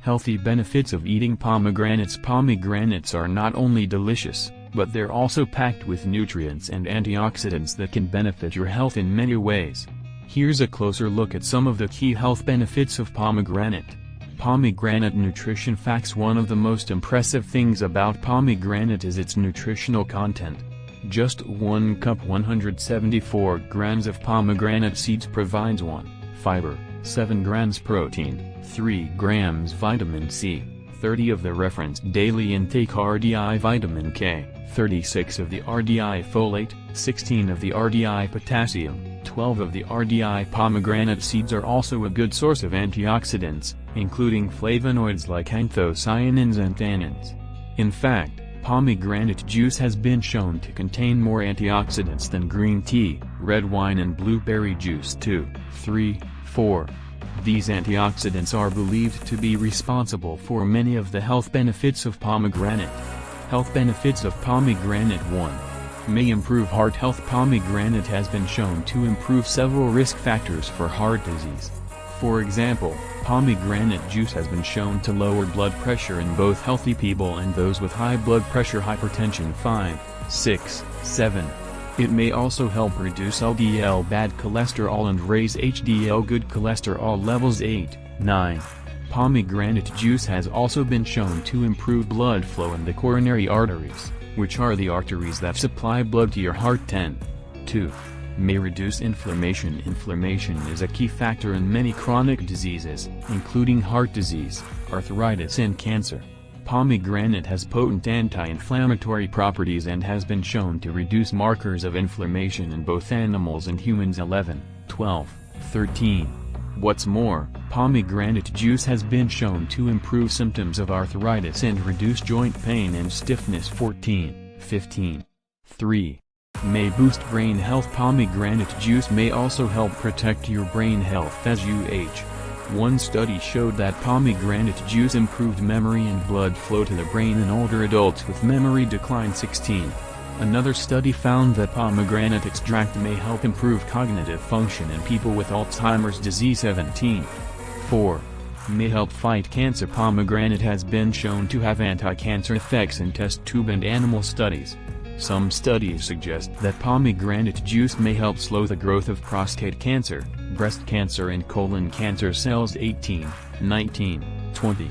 Healthy benefits of eating pomegranates. Pomegranates are not only delicious, but they're also packed with nutrients and antioxidants that can benefit your health in many ways. Here's a closer look at some of the key health benefits of pomegranate. Pomegranate nutrition facts. One of the most impressive things about pomegranate is its nutritional content. Just 1 cup 174 grams of pomegranate seeds provides 1 fiber, 7 grams protein, 3 grams vitamin C, 30 of the referenced daily intake RDI vitamin K, 36 of the RDI folate, 16 of the RDI potassium, 12 of the RDI. Pomegranate seeds are also a good source of antioxidants, including flavonoids like anthocyanins and tannins. In fact, pomegranate juice has been shown to contain more antioxidants than green tea, red wine and blueberry juice. 2, 3, 4. These antioxidants are believed to be responsible for many of the health benefits of pomegranate. Health benefits of pomegranate. 1. May improve heart health. Pomegranate has been shown to improve several risk factors for heart disease. For example, pomegranate juice has been shown to lower blood pressure in both healthy people and those with high blood pressure. Hypertension. 5, 6, 7. It may also help reduce LDL bad cholesterol and raise HDL good cholesterol levels. 8, 9. Pomegranate juice has also been shown to improve blood flow in the coronary arteries, which are the arteries that supply blood to your heart. 10. 2. May reduce inflammation. Inflammation is a key factor in many chronic diseases, including heart disease, arthritis and cancer. Pomegranate has potent anti-inflammatory properties and has been shown to reduce markers of inflammation in both animals and humans. 11, 12, 13. What's more, pomegranate juice has been shown to improve symptoms of arthritis and reduce joint pain and stiffness. 14, 15. 3. May boost brain health. Pomegranate juice may also help protect your brain health as you age. One study showed that pomegranate juice improved memory and blood flow to the brain in older adults with memory decline. 16. Another study found that pomegranate extract may help improve cognitive function in people with Alzheimer's disease. 17. 4. May help fight cancer. Pomegranate has been shown to have anti-cancer effects in test tube and animal studies. Some studies suggest that pomegranate juice may help slow the growth of prostate cancer, breast cancer and colon cancer cells. 18, 19, 20.